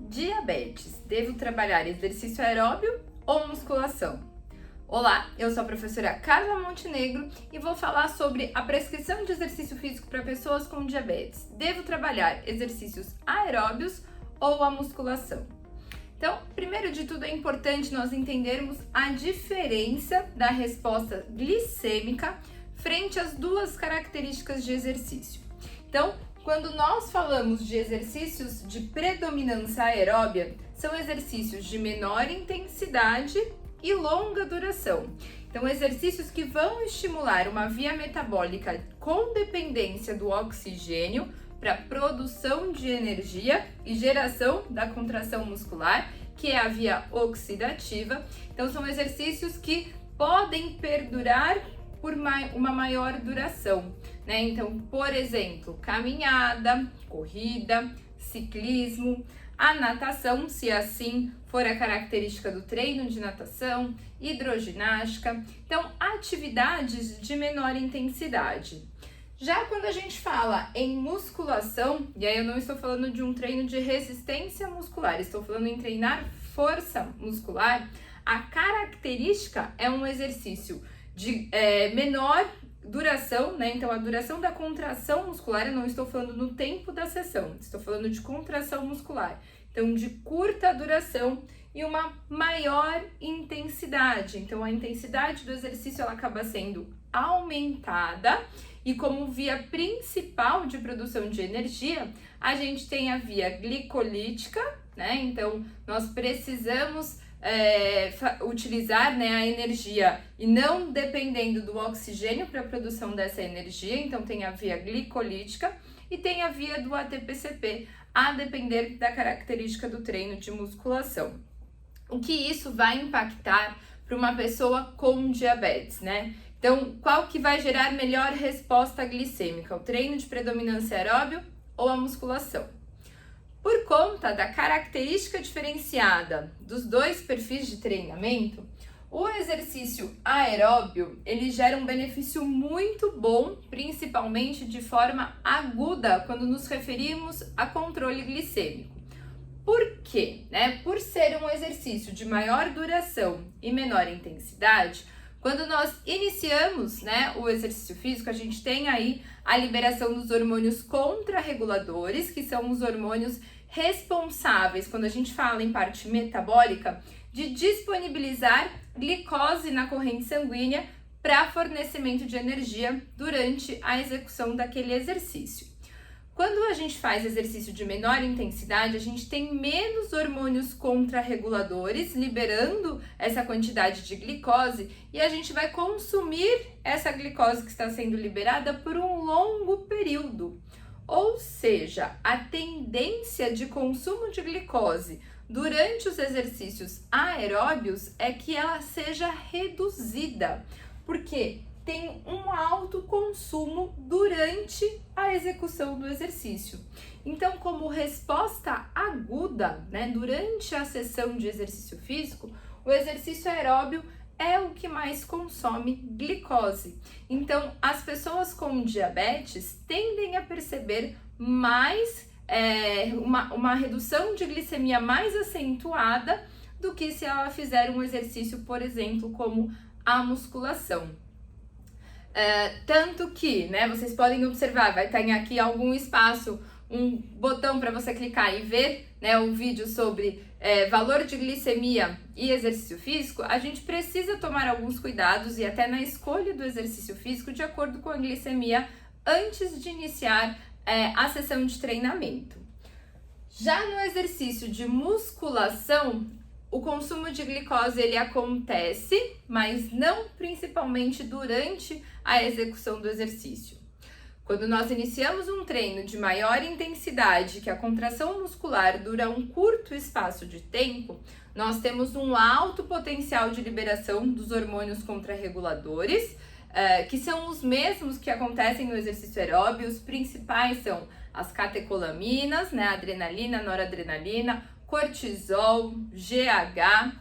Diabetes. Devo trabalhar exercício aeróbio ou musculação? Olá, eu sou a professora Carla Montenegro e vou falar sobre a prescrição de exercício físico para pessoas com diabetes. Devo trabalhar exercícios aeróbios ou a musculação? Então, primeiro de tudo é importante nós entendermos a diferença da resposta glicêmica frente às duas características de exercício. Então, quando nós falamos de exercícios de predominância aeróbia, são exercícios de menor intensidade e longa duração. Então, exercícios que vão estimular uma via metabólica com dependência do oxigênio para produção de energia e geração da contração muscular, que é a via oxidativa. Então, são exercícios que podem perdurar por uma maior duração, né? Então, por exemplo, caminhada, corrida, ciclismo, a natação, se assim for a característica do treino de natação, hidroginástica. Então, atividades de menor intensidade. Já quando a gente fala em musculação, e aí eu não estou falando de um treino de resistência muscular, estou falando em treinar força muscular, a característica é um exercício de menor duração, né? Então, a duração da contração muscular, eu não estou falando no tempo da sessão, estou falando de contração muscular. Então, de curta duração e uma maior intensidade. Então, a intensidade do exercício ela acaba sendo aumentada e como via principal de produção de energia, a gente tem a via glicolítica, né? Então, nós precisamos utilizar, né, a energia e não dependendo do oxigênio para a produção dessa energia. Então, tem a via glicolítica e tem a via do ATP-CP, a depender da característica do treino de musculação. O que isso vai impactar para uma pessoa com diabetes, né? Então, qual que vai gerar melhor resposta glicêmica? O treino de predominância aeróbio ou a musculação? Por conta da característica diferenciada dos dois perfis de treinamento, o exercício aeróbio, ele gera um benefício muito bom, principalmente de forma aguda, quando nos referimos a controle glicêmico. Por quê? Por ser um exercício de maior duração e menor intensidade, quando nós iniciamos, o exercício físico, a gente tem aí a liberação dos hormônios contrarreguladores, que são os hormônios responsáveis, quando a gente fala em parte metabólica, de disponibilizar glicose na corrente sanguínea para fornecimento de energia durante a execução daquele exercício. Quando a gente faz exercício de menor intensidade, a gente tem menos hormônios contrarreguladores liberando essa quantidade de glicose e a gente vai consumir essa glicose que está sendo liberada por um longo período. Ou seja, a tendência de consumo de glicose durante os exercícios aeróbios é que ela seja reduzida, porque tem um alto consumo durante a execução do exercício. Então, como resposta aguda, durante a sessão de exercício físico, o exercício aeróbio é o que mais consome glicose. Então, as pessoas com diabetes tendem a perceber mais uma redução de glicemia mais acentuada do que se ela fizer um exercício, por exemplo, como a musculação. Tanto que, vocês podem observar, vai estar aqui algum espaço, um botão para você clicar e ver, um vídeo sobre valor de glicemia e exercício físico. A gente precisa tomar alguns cuidados e até na escolha do exercício físico de acordo com a glicemia antes de iniciar a sessão de treinamento. Já no exercício de musculação, o consumo de glicose ele acontece, mas não principalmente durante a execução do exercício. Quando nós iniciamos um treino de maior intensidade, que a contração muscular dura um curto espaço de tempo, nós temos um alto potencial de liberação dos hormônios contrarreguladores, que são os mesmos que acontecem no exercício aeróbio. Os principais são as catecolaminas, adrenalina, noradrenalina, cortisol, GH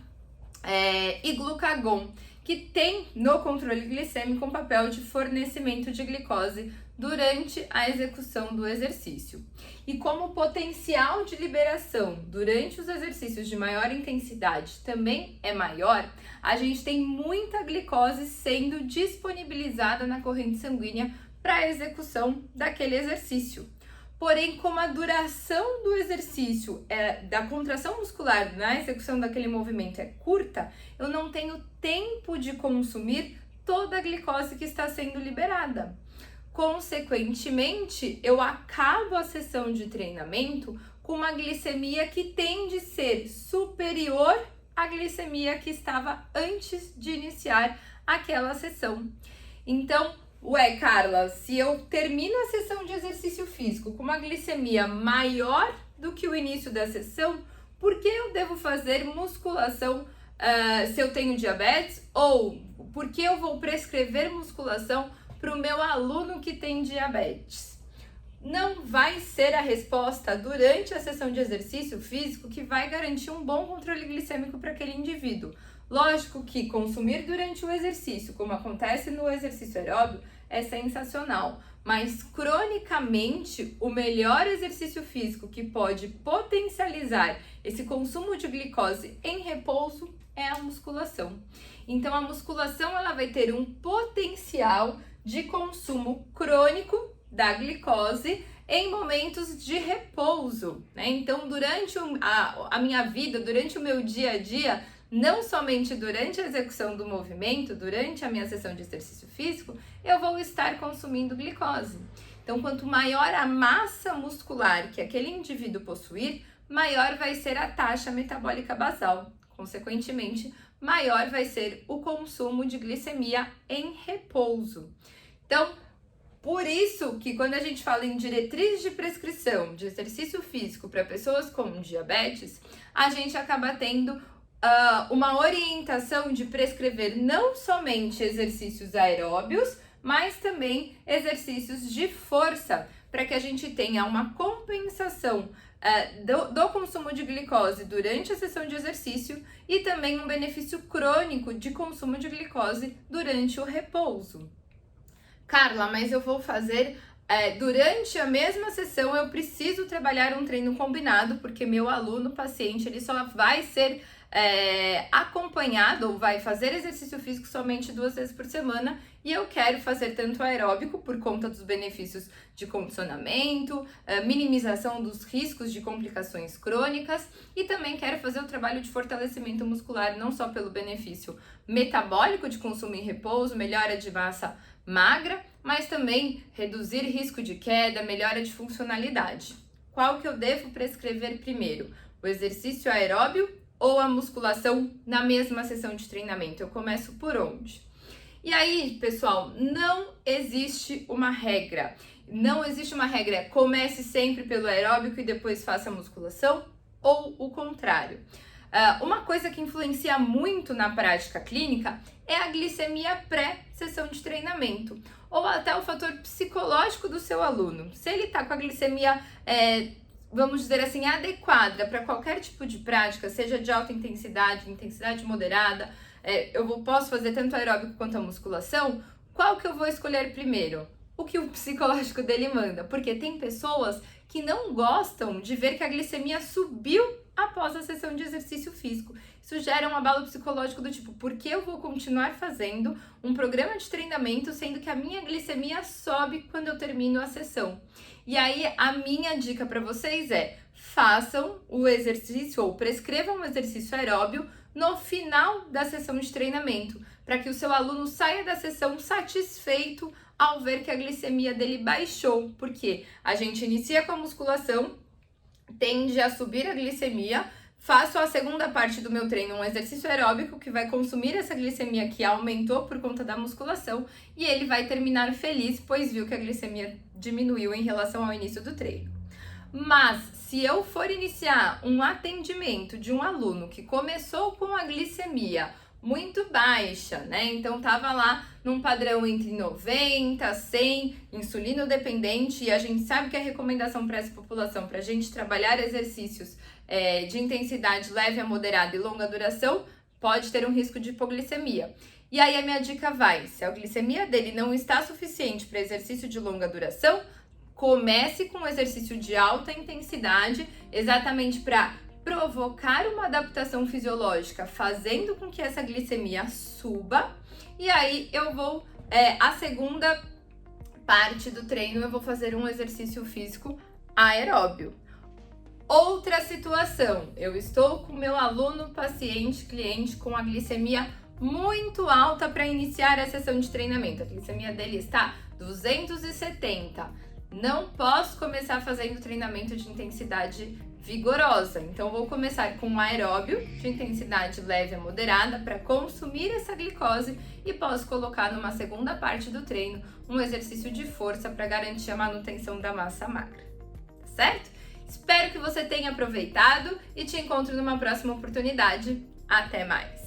e glucagon. que tem no controle glicêmico um papel de fornecimento de glicose durante a execução do exercício. E como o potencial de liberação durante os exercícios de maior intensidade também é maior, a gente tem muita glicose sendo disponibilizada na corrente sanguínea para a execução daquele exercício. Porém, como a duração do exercício, da contração muscular na execução daquele movimento é curta, eu não tenho tempo de consumir toda a glicose que está sendo liberada. Consequentemente, eu acabo a sessão de treinamento com uma glicemia que tende a ser superior à glicemia que estava antes de iniciar aquela sessão. Então, Carla, se eu termino a sessão de exercício físico com uma glicemia maior do que o início da sessão, por que eu devo fazer musculação se eu tenho diabetes? Ou por que eu vou prescrever musculação para o meu aluno que tem diabetes? Não vai ser a resposta durante a sessão de exercício físico que vai garantir um bom controle glicêmico para aquele indivíduo. Lógico que consumir durante o exercício, como acontece no exercício aeróbio, é sensacional, mas cronicamente o melhor exercício físico que pode potencializar esse consumo de glicose em repouso é a musculação. Então a musculação ela vai ter um potencial de consumo crônico da glicose em momentos de repouso, né? Então durante a minha vida, durante o meu dia a dia, não somente durante a execução do movimento, durante a minha sessão de exercício físico, eu vou estar consumindo glicose. Então, quanto maior a massa muscular que aquele indivíduo possuir, maior vai ser a taxa metabólica basal. Consequentemente, maior vai ser o consumo de glicemia em repouso. Então, por isso que quando a gente fala em diretriz de prescrição de exercício físico para pessoas com diabetes, a gente acaba tendo uma orientação de prescrever não somente exercícios aeróbios, mas também exercícios de força, para que a gente tenha uma compensação do consumo de glicose durante a sessão de exercício e também um benefício crônico de consumo de glicose durante o repouso. Carla, mas eu vou fazer durante a mesma sessão, eu preciso trabalhar um treino combinado, porque meu aluno paciente ele só vai ser acompanhado ou vai fazer exercício físico somente 2 vezes por semana e eu quero fazer tanto aeróbico por conta dos benefícios de condicionamento, minimização dos riscos de complicações crônicas e também quero fazer o trabalho de fortalecimento muscular não só pelo benefício metabólico de consumo em repouso, melhora de massa magra, mas também reduzir risco de queda, melhora de funcionalidade. Qual que eu devo prescrever primeiro? O exercício aeróbio ou a musculação na mesma sessão de treinamento? Eu começo por onde? E aí, pessoal, não existe uma regra. Não existe uma regra, comece sempre pelo aeróbico e depois faça a musculação, ou o contrário. Uma coisa que influencia muito na prática clínica é a glicemia pré-sessão de treinamento, ou até o fator psicológico do seu aluno. Se ele está com a glicemia vamos dizer assim, adequada para qualquer tipo de prática, seja de alta intensidade, intensidade moderada, posso fazer tanto aeróbico quanto a musculação, qual que eu vou escolher primeiro? O que o psicológico dele manda, porque tem pessoas que não gostam de ver que a glicemia subiu após a sessão de exercício físico. Isso gera um abalo psicológico do tipo, por que eu vou continuar fazendo um programa de treinamento sendo que a minha glicemia sobe quando eu termino a sessão? E aí, a minha dica para vocês é, façam o exercício ou prescrevam o exercício aeróbio no final da sessão de treinamento, para que o seu aluno saia da sessão satisfeito ao ver que a glicemia dele baixou, porque a gente inicia com a musculação, tende a subir a glicemia, faço a segunda parte do meu treino, um exercício aeróbico que vai consumir essa glicemia que aumentou por conta da musculação e ele vai terminar feliz, pois viu que a glicemia diminuiu em relação ao início do treino. Mas se eu for iniciar um atendimento de um aluno que começou com a glicemia muito baixa, né? Então tava lá num padrão entre 90, 100, insulino dependente, e a gente sabe que a recomendação para essa população, para a gente trabalhar exercícios de intensidade leve a moderada e longa duração, pode ter um risco de hipoglicemia. E aí a minha dica vai, se a glicemia dele não está suficiente para exercício de longa duração, comece com um exercício de alta intensidade, exatamente para provocar uma adaptação fisiológica, fazendo com que essa glicemia suba. E aí eu vou, a segunda parte do treino, eu vou fazer um exercício físico aeróbio. Outra situação, eu estou com meu aluno, paciente, cliente com a glicemia muito alta para iniciar a sessão de treinamento. A glicemia dele está 270. Não posso começar fazendo treinamento de intensidade vigorosa. Então, vou começar com um aeróbio de intensidade leve a moderada para consumir essa glicose e posso colocar numa segunda parte do treino um exercício de força para garantir a manutenção da massa magra. Tá certo? Espero que você tenha aproveitado e te encontro numa próxima oportunidade. Até mais!